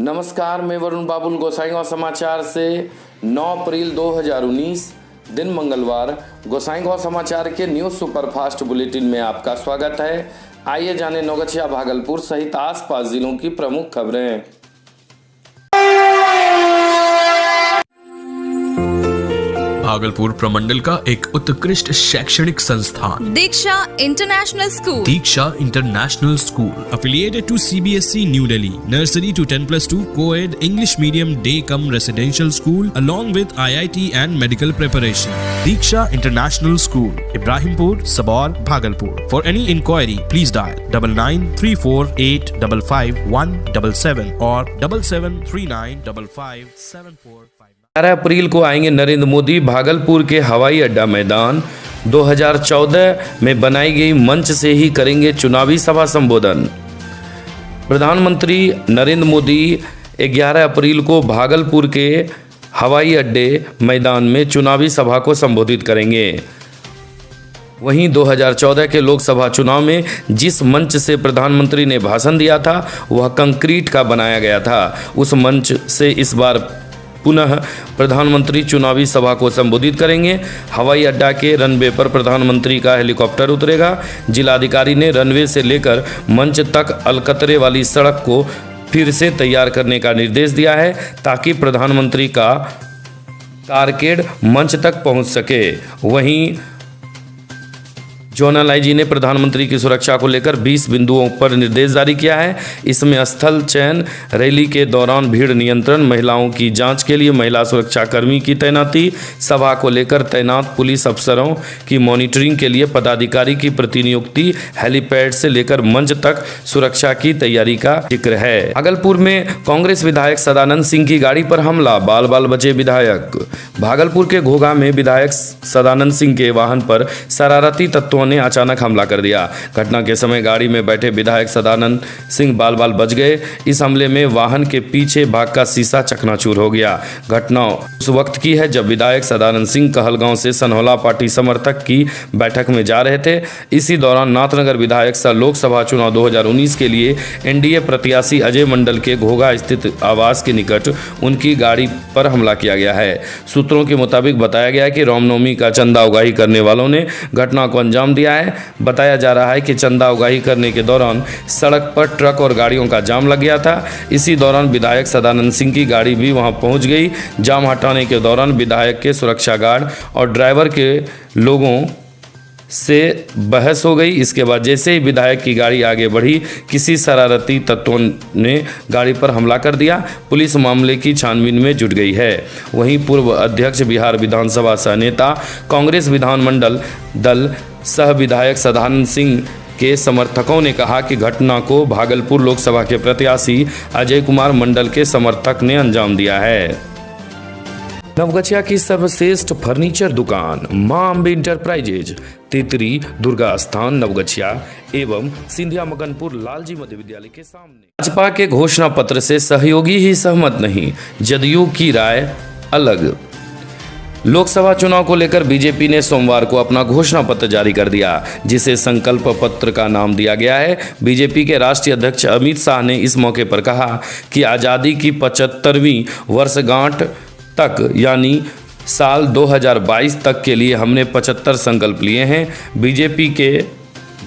नमस्कार, मैं वरुण बाबुल गोसाईगांव समाचार से 9 अप्रैल 2019 दिन मंगलवार गोसाईगांव समाचार के न्यूज़ सुपरफास्ट बुलेटिन में आपका स्वागत है। आइए जानें नवगछिया, भागलपुर सहित आसपास जिलों की प्रमुख खबरें। भागलपुर प्रमंडल का एक उत्कृष्ट शैक्षणिक संस्थान Diksha international school. Diksha international school affiliated to CBSE New Delhi, nursery to 10+2 co-ed English medium day cum residential school along with IIT and medical preparation. Deeksha International School, Ibrahimpur, Sabor, Bhagalpur. For any inquiry, please dial 9934855177 or 7739557459. 11 अप्रैल को आएंगे नरेंद्र मोदी भागलपुर के हवाई अड्डा मैदान। 2014 में बनाई गई मंच से ही करेंगे चुनावी सभा संबोधन। प्रधानमंत्री नरेंद्र मोदी 11 अप्रैल को भागलपुर के हवाई अड्डे मैदान में चुनावी सभा को संबोधित करेंगे। वहीं 2014 के लोकसभा चुनाव में जिस मंच से प्रधानमंत्री ने भाषण दिया था वह कंक्रीट का बनाया गया था। उस मंच से इस बार पुनः प्रधानमंत्री चुनावी सभा को संबोधित करेंगे। हवाई अड्डा के रनवे पर प्रधानमंत्री का हेलीकॉप्टर उतरेगा। जिलाधिकारी ने रनवे से लेकर मंच तक अलकतरे वाली सड़क को फिर से तैयार करने का निर्देश दिया है ताकि प्रधानमंत्री का कारकेड मंच तक पहुंच सके। वहीं जोनल आईजी ने प्रधानमंत्री की सुरक्षा को लेकर 20 बिंदुओं पर निर्देश जारी किया है। इसमें स्थल चयन, रैली के दौरान भीड़ नियंत्रण, महिलाओं की जांच के लिए महिला सुरक्षा कर्मी की तैनाती, सभा को लेकर तैनात पुलिस अफसरों की मॉनिटरिंग के लिए पदाधिकारी की प्रतिनियुक्ति, हेलीपैड से लेकर मंच तक सुरक्षा की तैयारी का जिक्र है। भागलपुर में कांग्रेस विधायक सदानंद सिंह की गाड़ी पर हमला, बाल बाल बचे विधायक। भागलपुर के घोघा में विधायक सदानंद सिंह के वाहन पर शरारती तत्वों ने अचानक हमला कर दिया। घटना के समय गाड़ी में बैठे विधायक सदानंद सिंह बाल बाल बच गए। इस हमले में वाहन के पीछे भाग का शीशा चकनाचूर हो गया। घटना उस वक्त की है जब विधायक सदानंद सिंह कहलगांव से सनहौला पार्टी समर्थक की बैठक में जा रहे थे। इसी दौरान नाथनगर विधायक सह लोकसभा चुनाव 2019 के लिए एनडीए प्रत्याशी अजय मंडल के घोघा स्थित आवास के निकट उनकी गाड़ी पर हमला किया गया है। सूत्रों के मुताबिक बताया गया कि रामनवमी का चंदा उगाही करने वालों ने घटना को अंजाम दिया है। बताया जा रहा है कि चंदा उगाही करने के दौरान सड़क पर ट्रक और गाड़ियों का जाम लग गया था। इसी दौरान विधायक सदानंद सिंह की गाड़ी भी वहां पहुंच गई। जाम हटाने के दौरान विधायक के सुरक्षा गार्ड और ड्राइवर के लोगों से बहस हो गई। इसके बाद जैसे ही विधायक की गाड़ी आगे बढ़ी, किसी शरारती तत्वों ने गाड़ी पर हमला कर दिया। पुलिस मामले की छानबीन में जुट गई है। वहीं पूर्व अध्यक्ष, बिहार विधानसभा सह नेता, कांग्रेस विधानमंडल दल सह विधायक सदानंद सिंह के समर्थकों ने कहा कि घटना को भागलपुर लोकसभा के प्रत्याशी अजय कुमार मंडल के समर्थक ने अंजाम दिया है। नवगछिया की सर्वश्रेष्ठ फर्नीचर दुकान मां अम्बे इंटरप्राइजेज, तेतरी दुर्गा स्थान नवगछिया एवं सिंधिया मगनपुर लालजी मध्य विद्यालय के सामने। भाजपा के घोषणा पत्र से सहयोगी ही सहमत नहीं, जदयू की राय अलग। लोकसभा चुनाव को लेकर बीजेपी ने सोमवार को अपना घोषणा पत्र जारी कर दिया, जिसे संकल्प पत्र का नाम दिया गया है। बीजेपी के राष्ट्रीय अध्यक्ष अमित शाह ने इस मौके पर कहा कि आज़ादी की 75वीं वर्षगांठ तक यानी साल 2022 तक के लिए हमने 75 संकल्प लिए हैं। बीजेपी के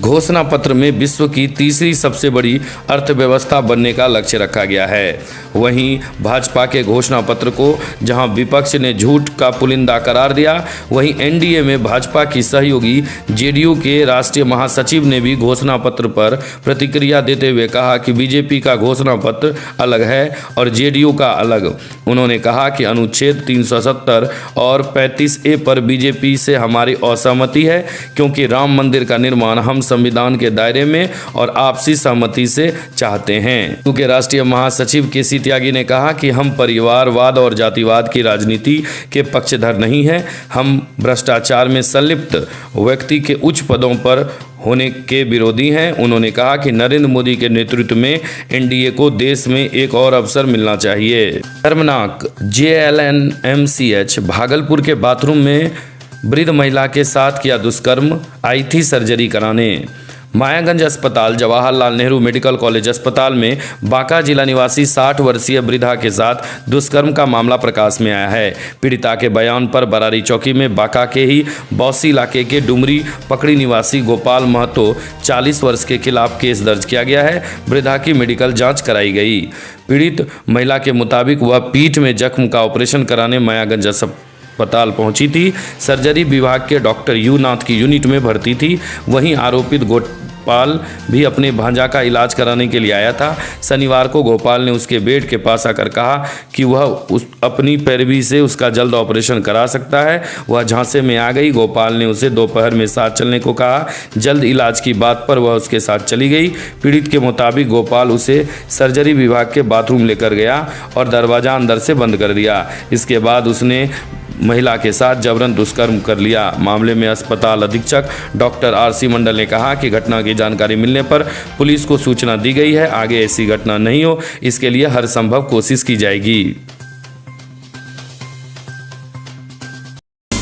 घोषणा पत्र में विश्व की तीसरी सबसे बड़ी अर्थव्यवस्था बनने का लक्ष्य रखा गया है। वहीं भाजपा के घोषणा पत्र को जहां विपक्ष ने झूठ का पुलिंदा करार दिया, वहीं एनडीए में भाजपा की सहयोगी जेडीयू के राष्ट्रीय महासचिव ने भी घोषणा पत्र पर प्रतिक्रिया देते हुए कहा कि बीजेपी का घोषणा पत्र अलग है और जेडीयू का अलग। उन्होंने कहा कि अनुच्छेद 370 और 35A पर बीजेपी से हमारी असहमति है, क्योंकि राम मंदिर का निर्माण हम संविधान के दायरे में और आपसी सहमति से चाहते हैं। क्योंकि राष्ट्रीय महासचिव केसी त्यागी ने कहा कि हम परिवारवाद और जातिवाद की राजनीति के पक्षधर नहीं हैं। हम भ्रष्टाचार में संलिप्त व्यक्ति के उच्च पदों पर होने के विरोधी हैं। उन्होंने कहा कि नरेंद्र मोदी के नेतृत्व में एनडीए को देश में एक और अवसर मिलना चाहिए। शर्मनाक, JLNMCH भागलपुर के बाथरूम में वृद्ध महिला के साथ किया दुष्कर्म, आई थी सर्जरी कराने। मायागंज अस्पताल, जवाहरलाल नेहरू मेडिकल कॉलेज अस्पताल में बांका जिला निवासी 60 वर्षीय वृद्धा के साथ दुष्कर्म का मामला प्रकाश में आया है। पीड़िता के बयान पर बरारी चौकी में बांका के ही बौसी इलाके के डुमरी पकड़ी निवासी गोपाल महतो 40 वर्ष के खिलाफ केस दर्ज किया गया है। वृद्धा की मेडिकल जांच कराई गई। पीड़ित महिला के मुताबिक वह पीठ में जख्म का ऑपरेशन कराने मायागंज अस्पताल पहुंची थी। सर्जरी विभाग के डॉक्टर यू नाथ की यूनिट में भर्ती थी। वहीं आरोपित गोपाल भी अपने भांजा का इलाज कराने के लिए आया था। शनिवार को गोपाल ने उसके बेड के पास आकर कहा कि वह अपनी पैरवी से उसका जल्द ऑपरेशन करा सकता है। वह झांसे में आ गई। गोपाल ने उसे दोपहर में साथ चलने को कहा। जल्द इलाज की बात पर वह उसके साथ चली गई। पीड़ित के मुताबिक गोपाल उसे सर्जरी विभाग के बाथरूम लेकर गया और दरवाज़ा अंदर से बंद कर दिया। इसके बाद उसने महिला के साथ जबरन दुष्कर्म कर लिया। मामले में अस्पताल अधीक्षक डॉक्टर आर.सी. मंडल ने कहा कि घटना की जानकारी मिलने पर पुलिस को सूचना दी गई है। आगे ऐसी घटना नहीं हो, इसके लिए हर संभव कोशिश की जाएगी।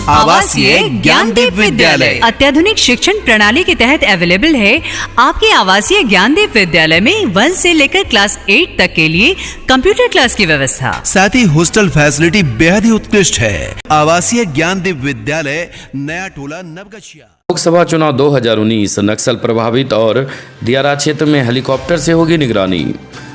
आवासीय ज्ञानदीप विद्यालय अत्याधुनिक शिक्षण प्रणाली के तहत अवेलेबल है। आपके आवासीय ज्ञानदीप विद्यालय में 1 से लेकर क्लास 8 तक के लिए कंप्यूटर क्लास की व्यवस्था, साथ ही हॉस्टल फैसिलिटी बेहद ही उत्कृष्ट है। आवासीय ज्ञानदीप विद्यालय, नया टोला, नवगछिया। लोकसभा चुनाव 2019 नक्सल प्रभावित और दियारा क्षेत्र में हेलीकॉप्टर से होगी निगरानी।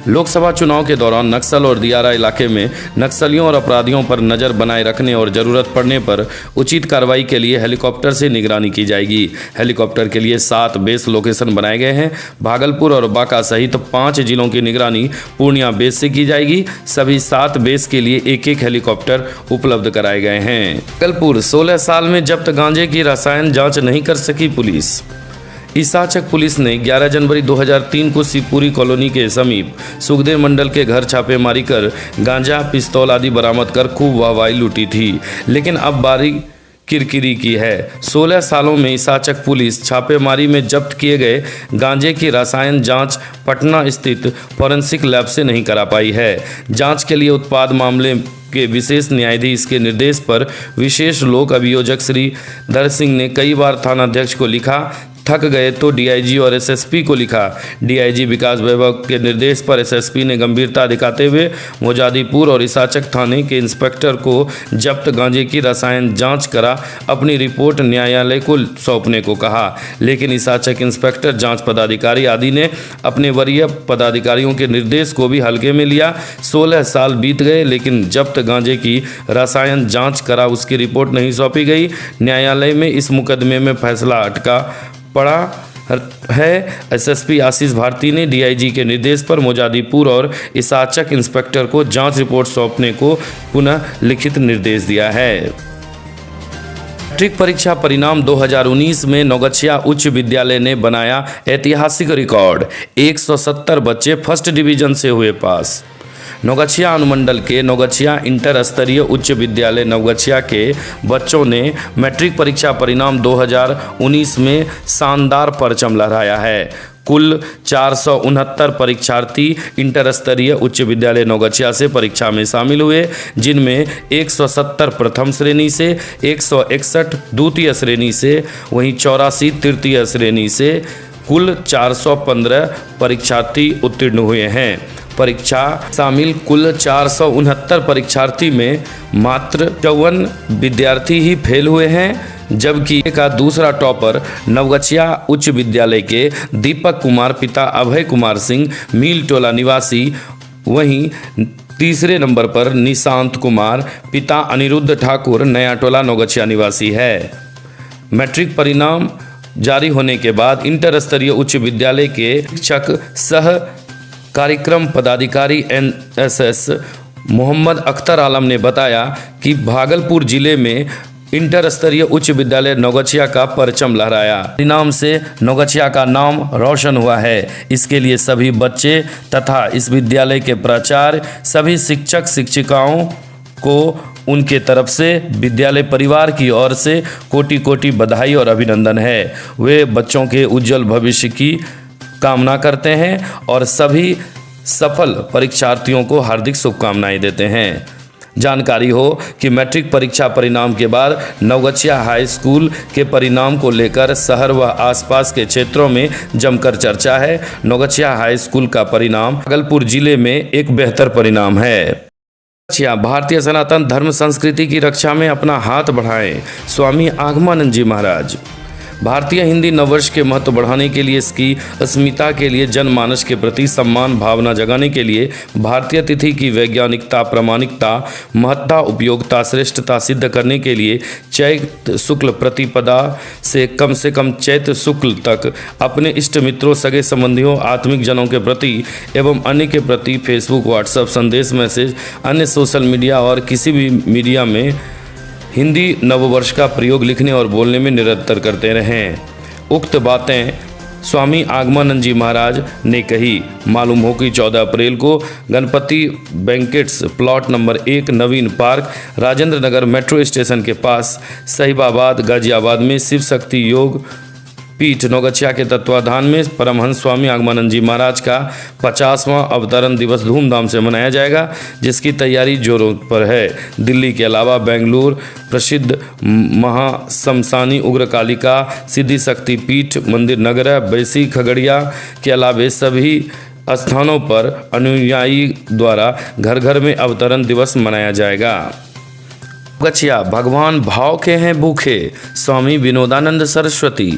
लोकसभा चुनाव के दौरान नक्सल और दियारा इलाके में नक्सलियों और अपराधियों पर नज़र बनाए रखने और ज़रूरत पड़ने पर उचित कार्रवाई के लिए हेलीकॉप्टर से निगरानी की जाएगी। हेलीकॉप्टर के लिए 7 बेस लोकेशन बनाए गए हैं। भागलपुर और बांका सहित 5 जिलों की निगरानी पूर्णिया बेस से की जाएगी। सभी 7 बेस के लिए एक हेलीकॉप्टर उपलब्ध कराए गए हैं। भागलपुर 16 साल में जब्त गांजे की रसायन जाँच नहीं कर सकी पुलिस। ईसाचक पुलिस ने 11 जनवरी 2003 को शिवपुरी कॉलोनी के समीप सुखदेव मंडल के घर छापेमारी कर गांजा, पिस्तौल आदि बरामद कर खूब वाहवाही लूटी थी। लेकिन अब बारी किरकिरी की है। 16 सालों में ईसाचक पुलिस छापेमारी में जब्त किए गए गांजे की रसायन जांच पटना स्थित फॉरेंसिक लैब से नहीं करा पाई है। जांच के लिए उत्पाद मामले के विशेष न्यायाधीश के निर्देश पर विशेष लोक अभियोजक श्री धर सिंह ने कई बार थानाध्यक्ष को लिखा। थक गए तो डीआईजी और एसएसपी को लिखा। डीआईजी विकास वैभव के निर्देश पर एसएसपी ने गंभीरता दिखाते हुए मोजादीपुर और ईसाचक थाने के इंस्पेक्टर को जब्त गांजे की रसायन जांच करा अपनी रिपोर्ट न्यायालय को सौंपने को कहा। लेकिन ईसाचक इंस्पेक्टर, जांच पदाधिकारी आदि ने अपने वरीय पदाधिकारियों के निर्देश को भी हल्के में लिया। 16 साल बीत गए लेकिन जब्त गांजे की रसायन जाँच करा उसकी रिपोर्ट नहीं सौंपी गई। न्यायालय में इस मुकदमे में फैसला अटका पड़ा है। एसएसपी आशीष भारती ने डीआईजी के निर्देश पर मोजादीपुर और ईसाचक इंस्पेक्टर को जांच रिपोर्ट सौंपने को पुनः लिखित निर्देश दिया है। मैट्रिक परीक्षा परिणाम 2019 में नवगछिया उच्च विद्यालय ने बनाया ऐतिहासिक रिकॉर्ड। 170 बच्चे फर्स्ट डिवीजन से हुए पास। नवगछिया अनुमंडल के नवगछिया इंटर स्तरीय उच्च विद्यालय नवगछिया के बच्चों ने मैट्रिक परीक्षा परिणाम 2019 में शानदार परचम लहराया है। कुल 469 परीक्षार्थी इंटर स्तरीय उच्च विद्यालय नवगछिया से परीक्षा में शामिल हुए, जिनमें 170 प्रथम श्रेणी से, 161 द्वितीय श्रेणी से, वहीं 84 तृतीय श्रेणी से कुल 415 परीक्षार्थी उत्तीर्ण हुए हैं। परीक्षा शामिल कुल 469 परीक्षार्थी में मात्र 54 विद्यार्थी ही फेल हुए हैं, जबकि का दूसरा टॉपर नवगछिया उच्च विद्यालय के दीपक कुमार, पिता अभय कुमार सिंह, मील टोला निवासी। वहीं तीसरे नंबर पर निशांत कुमार, पिता अनिरुद्ध ठाकुर, नया टोला नवगछिया निवासी है। मैट्रिक परिणाम जारी होने के बाद इंटर स्तरीय उच्च विद्यालय के शिक्षक सह कार्यक्रम पदाधिकारी एनएसएस मोहम्मद अख्तर आलम ने बताया कि भागलपुर जिले में इंटर स्तरीय उच्च विद्यालय नवगछिया का परचम लहराया। परिणाम से नवगछिया का नाम रोशन हुआ है। इसके लिए सभी बच्चे तथा इस विद्यालय के प्राचार्य, सभी शिक्षक शिक्षिकाओं को उनके तरफ से विद्यालय परिवार की ओर से कोटि कोटि बधाई और अभिनंदन है। वे बच्चों के उज्जवल भविष्य की कामना करते हैं और सभी सफल परीक्षार्थियों को हार्दिक शुभकामनाएं देते हैं। जानकारी हो कि मैट्रिक परीक्षा परिणाम के बाद नवगछिया हाई स्कूल के परिणाम को लेकर शहर व आसपास के क्षेत्रों में जमकर चर्चा है। नवगछिया हाई स्कूल का परिणाम भागलपुर जिले में एक बेहतर परिणाम है। भारतीय सनातन धर्म संस्कृति की रक्षा में अपना हाथ बढ़ाएं, स्वामी आगमानंद जी महाराज। भारतीय हिंदी नववर्ष के महत्व बढ़ाने के लिए, इसकी अस्मिता के लिए, जनमानस के प्रति सम्मान भावना जगाने के लिए भारतीय तिथि की वैज्ञानिकता, प्रामाणिकता, महत्ता, उपयोगिता, श्रेष्ठता सिद्ध करने के लिए चैत्र शुक्ल प्रतिपदा से कम चैत्र शुक्ल तक अपने इष्ट मित्रों, सगे संबंधियों, आत्मिक जनों के प्रति एवं अन्य के प्रति फेसबुक, व्हाट्सएप, संदेश, मैसेज, अन्य सोशल मीडिया और किसी भी मीडिया में हिंदी नववर्ष का प्रयोग लिखने और बोलने में निरंतर करते रहें। उक्त बातें स्वामी आगमानंद जी महाराज ने कही। मालूम हो कि 14 अप्रैल को गणपति बैंकेट्स प्लॉट नंबर 1 नवीन park Rajendra Nagar metro station के पास साहिबाबाद गाजियाबाद में शिव शक्ति योग पीठ नवगछिया के तत्वाधान में परमहंस स्वामी आगमानंद जी महाराज का 50वां अवतरण दिवस धूमधाम से मनाया जाएगा, जिसकी तैयारी जोरों पर है। दिल्ली के अलावा बेंगलुरु प्रसिद्ध महाशमशानी उग्रकालिका सिद्धि शक्ति पीठ मंदिर नगर बैसी खगड़िया के अलावा सभी स्थानों पर अनुयायी द्वारा घर घर में अवतरण दिवस मनाया जाएगा। नवगछिया भगवान भाव के हैं भूखे, स्वामी विनोदानंद सरस्वती।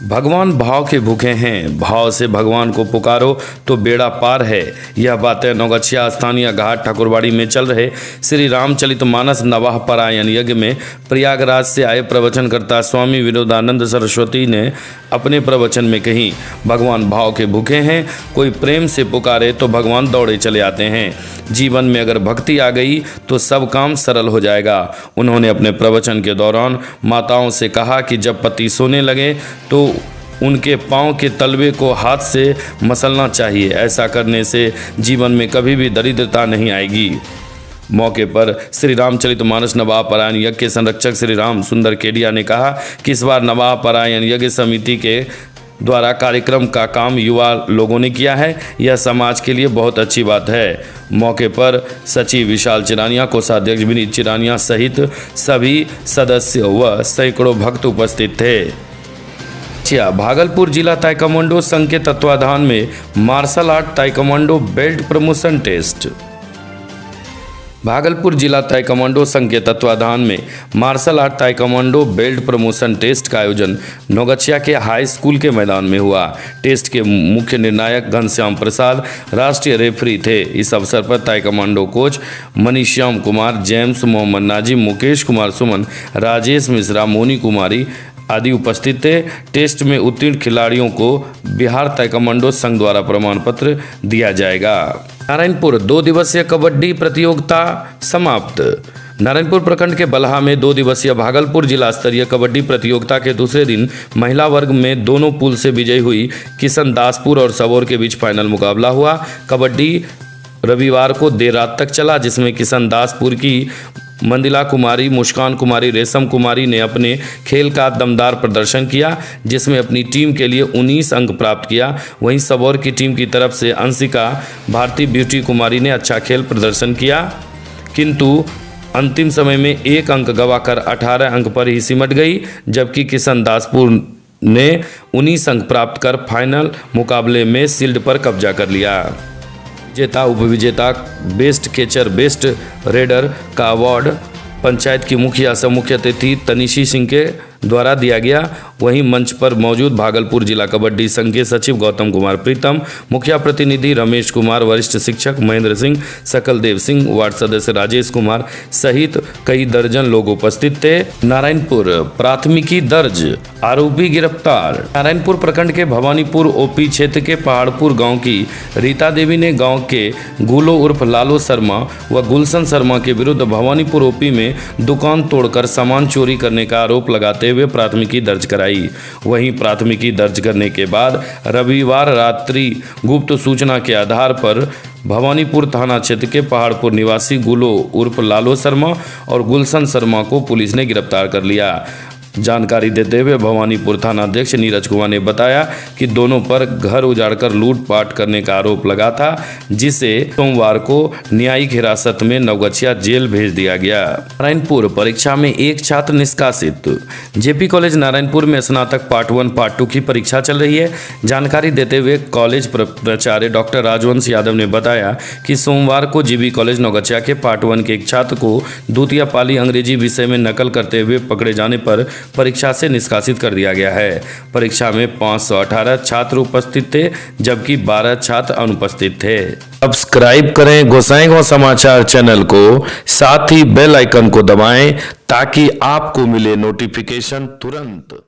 भगवान भाव के भूखे हैं, भाव से भगवान को पुकारो तो बेड़ा पार है। यह बातें नवगछिया स्थानीय घाट ठाकुरबाड़ी में चल रहे श्री रामचरितमानस नवाह परायण यज्ञ में प्रयागराज से आए प्रवचनकर्ता स्वामी विनोदानंद सरस्वती ने अपने प्रवचन में कही। भगवान भाव के भूखे हैं, कोई प्रेम से पुकारे तो भगवान दौड़े चले आते हैं। जीवन में अगर भक्ति आ गई तो सब काम सरल हो जाएगा। उन्होंने अपने प्रवचन के दौरान माताओं से कहा कि जब पति सोने लगे तो उनके पांव के तलवे को हाथ से मसलना चाहिए। ऐसा करने से जीवन में कभी भी दरिद्रता नहीं आएगी। मौके पर श्री रामचरितमानस नवाह परायण यज्ञ के संरक्षक श्री राम सुंदर केडिया ने कहा कि इस बार नवाह परायण यज्ञ समिति के द्वारा कार्यक्रम का काम युवा लोगों ने किया है। यह समाज के लिए बहुत अच्छी बात है। मौके पर सचिव विशाल चिरानिया, कोषाध्यक्ष विनीत चिरानिया सहित सभी सदस्य व सैकड़ों भक्त उपस्थित थे। भागलपुर जिला ताइक्वांडो संघ के तत्वाधान में martial art taekwondo belt promotion test. Bhagalpur जिला ताइक्वांडो संघ के तत्वाधान में martial art taekwondo belt promotion test का आयोजन नवगछिया के हाई स्कूल के मैदान में हुआ। टेस्ट के मुख्य निर्णायक घनश्याम प्रसाद राष्ट्रीय रेफरी थे। इस अवसर पर taekwondo coach Manishyam Kumar, James, Mohammad Nazim, Mukesh Kumar Suman, Rajesh Mishra, Moni Kumari आदि उपस्थित थे। टेस्ट में उत्तीर्ण खिलाड़ियों को बिहार ताइक्वांडो संघ द्वारा प्रमाण पत्र दिया जाएगा। नारायणपुर 2 दिवसीय कबड्डी प्रतियोगिता समाप्त। नारायणपुर प्रखंड के बलहा में 2 दिवसीय भागलपुर जिला स्तरीय कबड्डी प्रतियोगिता के दूसरे दिन महिला वर्ग में दोनों पूल से विजयी हुई किशन दासपुर और सबौर के बीच फाइनल मुकाबला हुआ। कबड्डी रविवार को देर रात तक चला, जिसमें किशन दासपुर की मंदिला कुमारी, मुस्कान कुमारी, रेशम कुमारी ने अपने खेल का दमदार प्रदर्शन किया, जिसमें अपनी टीम के लिए 19 अंक प्राप्त किया। वहीं सबौर की टीम की तरफ से अंशिका भारती ब्यूटी कुमारी ने अच्छा खेल प्रदर्शन किया, किंतु अंतिम समय में 1 अंक गंवाकर 18 अंक पर ही सिमट गई। जबकि किशन दासपुर ने 19 अंक प्राप्त कर फाइनल मुकाबले में शील्ड पर कब्जा कर लिया। विजेता, उपविजेता, बेस्ट कैचर, बेस्ट रेडर का अवार्ड पंचायत की मुखिया से मुख्य अतिथि तनिषी सिंह के द्वारा दिया गया। वहीं मंच पर मौजूद भागलपुर जिला कबड्डी संघ के सचिव गौतम कुमार प्रीतम, मुखिया प्रतिनिधि रमेश कुमार, वरिष्ठ शिक्षक महेंद्र सिंह, सकल देव सिंह, वार्ड सदस्य राजेश कुमार सहित कई दर्जन लोग उपस्थित थे। नारायणपुर प्राथमिकी दर्ज, आरोपी गिरफ्तार। नारायणपुर प्रखंड के भवानीपुर ओपी क्षेत्र के पहाड़पुर गांव की रीता देवी ने गांव के गुलो उर्फ लालो शर्मा व गुलशन शर्मा के विरुद्ध भवानीपुर ओपी में दुकान तोड़कर सामान चोरी करने का आरोप लगाते हुए प्राथमिकी दर्ज कराई। वहीं प्राथमिकी दर्ज करने के बाद रविवार रात्रि गुप्त सूचना के आधार पर भवानीपुर थाना क्षेत्र के पहाड़पुर निवासी गुलो उर्फ लालो शर्मा और गुलशन शर्मा को पुलिस ने गिरफ्तार कर लिया। जानकारी देते हुए भवानीपुर थानाध्यक्ष नीरज कुमार ने बताया कि दोनों पर घर उजाड़कर लूटपाट करने का आरोप लगा था, जिसे सोमवार को न्यायिक हिरासत में नवगछिया जेल भेज दिया गया। नारायणपुर परीक्षा में एक छात्र निष्कासित। जेपी कॉलेज नारायणपुर में स्नातक पार्ट 1 पार्ट 2 की परीक्षा चल रही है। जानकारी देते हुए कॉलेज प्राचार्य डॉक्टर राजवंश यादव ने बताया कि सोमवार को जीबी कॉलेज नवगछिया के पार्ट 1 के एक छात्र को द्वितीय पाली अंग्रेजी विषय में नकल करते हुए पकड़े जाने पर परीक्षा से निष्कासित कर दिया गया है। परीक्षा में 518 छात्र उपस्थित थे, जबकि 12 छात्र अनुपस्थित थे। सब्सक्राइब करें गोसाईगांव समाचार चैनल को, साथ ही बेल आइकन को दबाएं ताकि आपको मिले नोटिफिकेशन तुरंत।